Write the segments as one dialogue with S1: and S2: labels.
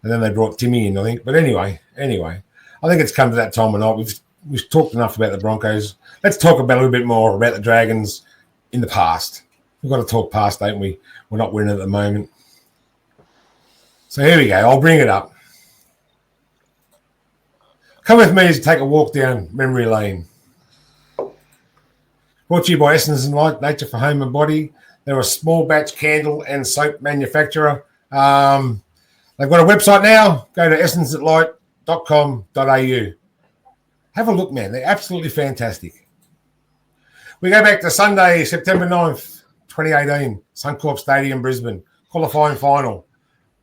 S1: And then they brought Timmy in, I think. But anyway, I think it's come to that time of night. We've talked enough about the Broncos. Let's talk about a little bit more about the Dragons in the past. We've got to talk past, don't we? We're not winning at the moment. So here we go. I'll bring it up. Come with me to take a walk down memory lane. Brought to you by Essence and Light, Nature for Home and Body. They're a small batch candle and soap manufacturer. They've got a website now. Go to essenceatlight.com.au. Have a look, man. They're absolutely fantastic. We go back to Sunday, September 9th, 2018, Suncorp Stadium, Brisbane. Qualifying final.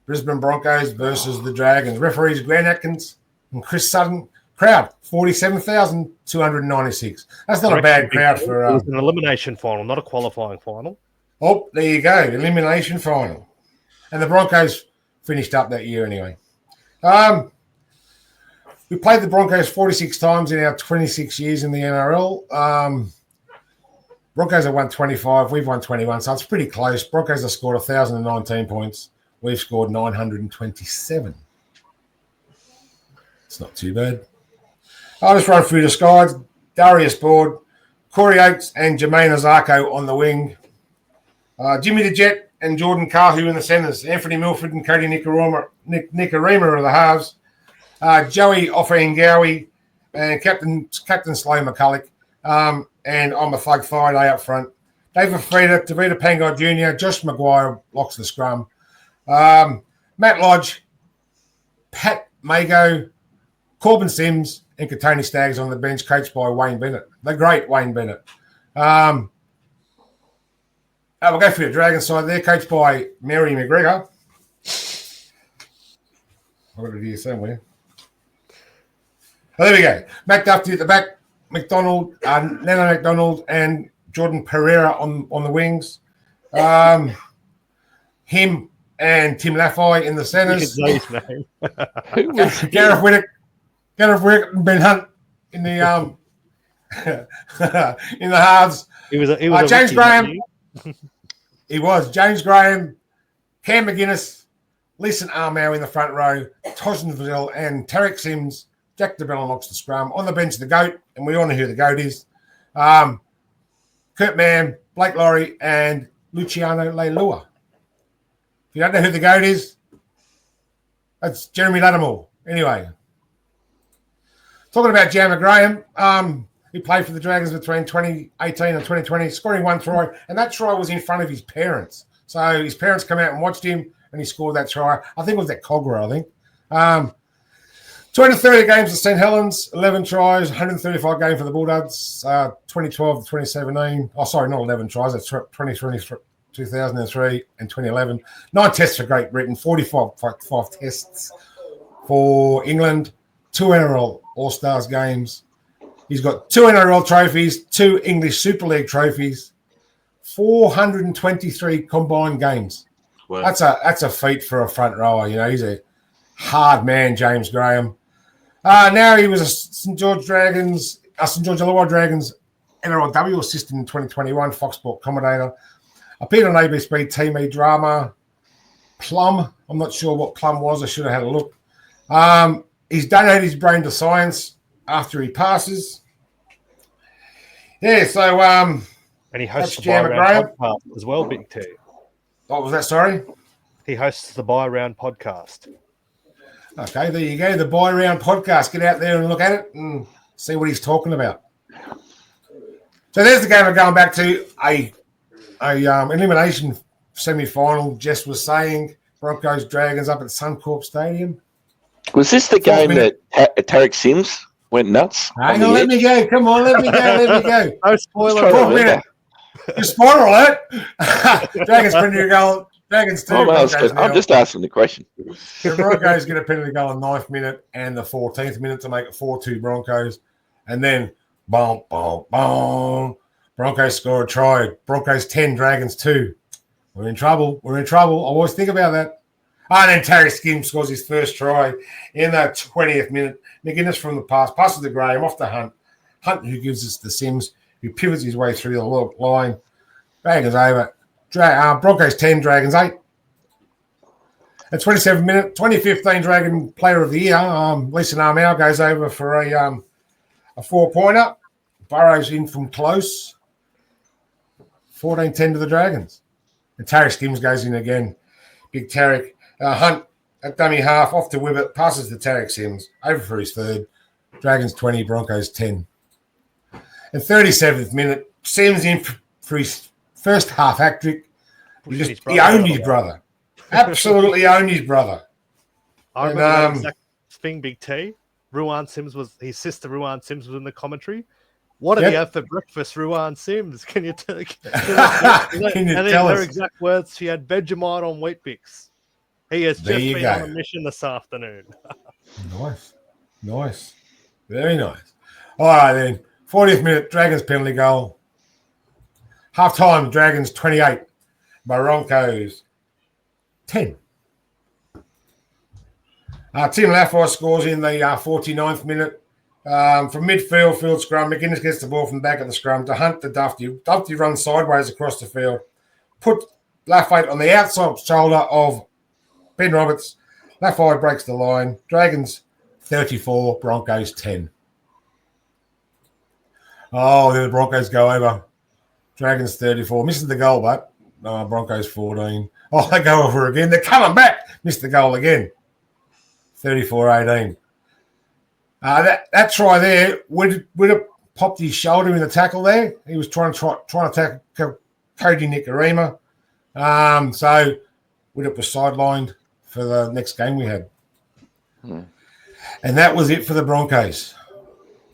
S1: Brisbane Broncos versus the Dragons. Referees Grant Atkins and Chris Sutton. Crowd, 47,296. That's not a bad crowd for...
S2: It was an elimination final, not a qualifying final.
S1: Oh, there you go. Elimination final. And the Broncos finished up that year anyway. We played the Broncos 46 times in our 26 years in the NRL. Broncos have won 25. We've won 21, so it's pretty close. Broncos have scored 1,019 points. We've scored 927. It's not too bad. I'll just run through the skies. Darius Board, Corey Oates and Jermaine Azarko on the wing. Jimmy the Jet and Jordan Kahu in the centres. Anthony Milford and Cody Nikarima are the halves. Joey Offengawi and Captain Slow McCulloch. And I'm a Thug Friday up front. David Frieda, Tavita Pangai Jr., Josh Maguire locks the scrum. Matt Lodge, Pat Mago, Corbin Sims, and Katoni Staggs on the bench, coached by Wayne Bennett. The great Wayne Bennett. We'll go for the Dragon side there, coached by Mary McGregor. I've got it here somewhere. Oh, there we go. Mac Duffy at the back, McDonald, Nana McDonald, and Jordan Pereira on the wings. Him and Tim Laffey in the centres. Gareth Whittack and Ben Hunt in the in the halves.
S2: He was
S1: James Graham. He was James Graham, Cam McGuinness, Leeson Armour in the front row, Toshin Vazell and Tarek Sims. Jack DeBellon locks the scrum. On the bench, the GOAT, and we all know who the GOAT is. Kurt Mann, Blake Laurie, and Luciano Leilua. If you don't know who the GOAT is, that's Jeremy Lattimore. Anyway, talking about Jammer Graham, he played for the Dragons between 2018 and 2020, scoring one try, and that try was in front of his parents. So his parents come out and watched him, and he scored that try. I think it was at Cogra, I think. 230 games at St. Helens, 11 tries, 135 games for the Bulldogs, 2012 to 2017. Oh, sorry, not 11 tries. That's 2003 and 2011. 9 tests for Great Britain, 45 tests for England, 2 NRL All-Stars games. He's got 2 NRL trophies, 2 English Super League trophies, 423 combined games. Wow. That's a feat for a front rower. You know, he's a hard man, James Graham. Now he was a St. George Illawarra Dragons NRLW assistant in 2021, Fox Sport commentator. Appeared on ABC TV drama Plum. I'm not sure what Plum was. I should have had a look. He's donated his brain to science after he passes. Yeah, so
S2: and he hosts the Buy Around podcast as well, Big T.
S1: What was that? Sorry.
S2: He hosts the Buy Around podcast.
S1: Okay, there you go. The Buy Around podcast. Get out there and look at it and see what he's talking about. So there's the game we're going back to. A elimination semi-final. Jess was saying Broncos Dragons up at Suncorp Stadium.
S3: Was this the game that Tarek Sims went nuts?
S1: Hang on, let me go. Come on, let me go.
S2: No spoiler.
S1: Just spoiler alert. Dragons penalty goal. Dragons 2.
S3: I'm just asking the question.
S1: The Broncos get a penalty goal in the 9th minute and the 14th minute to make it 4-2 Broncos. And then, boom, boom, boom. Broncos score a try. Broncos 10, Dragons 2. We're in trouble. I always think about that. And then Terry Skim scores his first try in the 20th minute. McGuinness from the pass, passes to Graham, off to Hunt. Hunt, who gives us the Sims, who pivots his way through the line. Dragons over. Broncos 10, Dragons 8. At 27 minute, 2015 Dragon Player of the Year, Lisa Narmau goes over for a 4-pointer. Burrows in from close. 14-10 to the Dragons. And Tarek Skims goes in again. Big Tarek. Hunt at dummy half, off to Wibbett, passes to Tarek Sims, over for his third. Dragons 20, Broncos 10. And 37th minute, Sims in for his first half hat trick. He owned his brother. Absolutely owned his brother.
S2: I remember that exact thing, Big T. Ruan Sims his sister Ruan Sims was in the commentary. What did he have for breakfast, Ruan Sims? Can you tell? And in her exact words, she had Vegemite on Wheat Bix. He has just been on a mission this afternoon.
S1: Nice. Very nice. All right, then. 40th minute, Dragons penalty goal. Half-time, Dragons 28, Broncos 10. Tim Laffey scores in the 49th minute. From midfield, field scrum, McGuinness gets the ball from the back of the scrum to Hunt to Dufty. Dufty runs sideways across the field. Put Laffey on the outside shoulder of Ben Roberts. Laffey breaks the line. Dragons 34, Broncos 10. Oh, then the Broncos go over. Dragons 34. Misses the goal, but Broncos 14. Oh, they go over again. They're coming back. Missed the goal again. 34-18. That try there would have popped his shoulder in the tackle there. He was trying to tackle Cody Nicarima. So Widdop was sidelined for the next game we had. And that was it for the Broncos.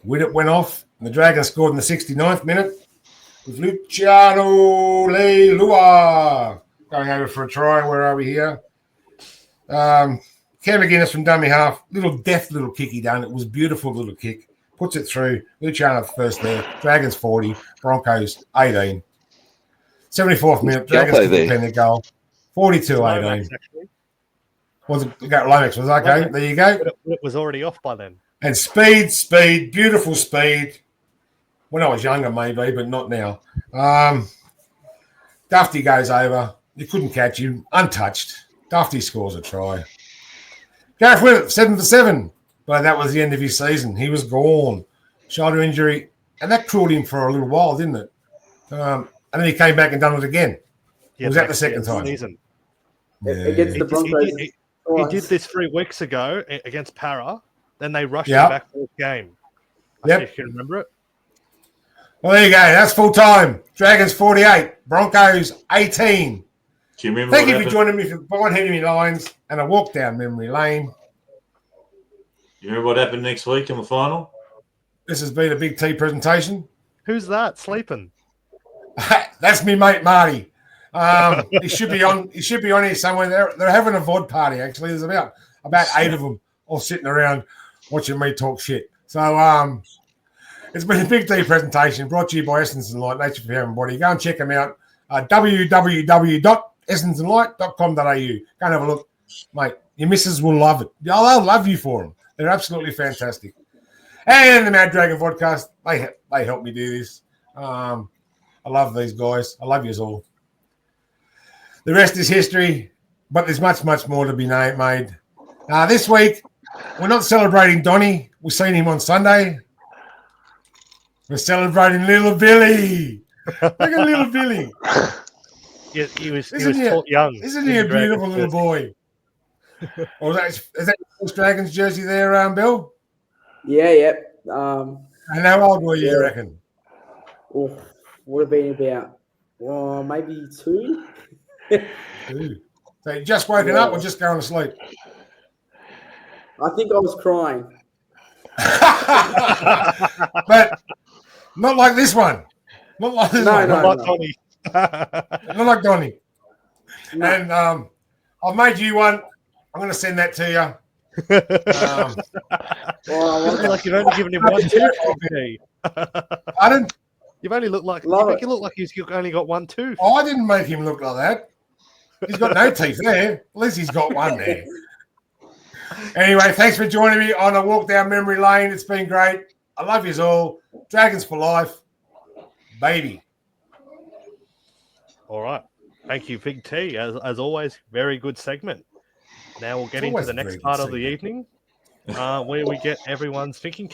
S1: Widdop went off, and the Dragons scored in the 69th minute with Luciano Leilua going over for a try. Where are we here? Cam McGuinness from dummy half. Little kick he done. It was a beautiful little kick. Puts it through. Luciano first there. Dragons 40. Broncos 18. 74th minute. Dragons 10 goal. 42-18. Was it Lomax? Was okay. There you go.
S2: It was already off by then.
S1: And speed, beautiful speed. When I was younger, maybe, but not now. Dufty goes over. You couldn't catch him. Untouched. Dufty scores a try. Gareth Widdop, 7 for 7. But that was the end of his season. He was gone. Shoulder injury. And that cruelled him for a little while, didn't it? And then he came back and done it again. Was that the second time?
S4: Season. Yeah. Against the Broncos.
S2: He did this 3 weeks ago against Para. Then they rushed him back for this game. If you can remember it.
S1: Well, there you go. That's full time. Dragons 48. Broncos 18. Thank you for joining me for Blind Henry Lines and a walk down memory lane.
S5: You remember what happened next week in the final?
S1: This has been a Big T presentation.
S2: Who's that sleeping?
S1: That's me mate Marty. He should be on here somewhere. They're having a VOD party actually. There's about 8 of them all sitting around watching me talk shit. So it's been a Big T presentation brought to you by Essence and Light, Nature for Human Body. Go and check them out. www.essenceandlight.com.au. Go and have a look, mate. Your missus will love it. They'll love you for them. They're absolutely fantastic. And the Mad Dragon Vodcast, they help me do this. I love these guys. I love you all. The rest is history, but there's much, much more to be made. This week, we're not celebrating Donny. We've seen him on Sunday. We're celebrating Little Billy. Look at Little Billy.
S2: Yeah, he was taught young.
S1: Isn't he a beautiful little boy? Is that your Dragons jersey there, Bill?
S4: Yeah.
S1: And how old were you, reckon?
S4: Would have been about, maybe 2.
S1: 2. So you just woken up or just going to sleep?
S4: I think I was crying.
S1: But not like this one. Not like this one.
S2: Not like Donny.
S1: Not like Donny. No. And I've made you one. I'm going to send that to you.
S2: Like you've only given him 1 tooth.
S1: Pardon?
S2: You look like he's only got 1 tooth.
S1: Oh, I didn't make him look like that. He's got no teeth there. At least he's got one there. Anyway, thanks for joining me on a walk down memory lane. It's been great. I love yous all. Dragons for life. Baby.
S2: All right. Thank you, Big T. As always, very good segment. Now we'll get
S1: It's
S2: into
S1: always
S2: the
S1: a
S2: next
S1: very good
S2: part of the
S1: segment.
S2: evening, where we get everyone's thinking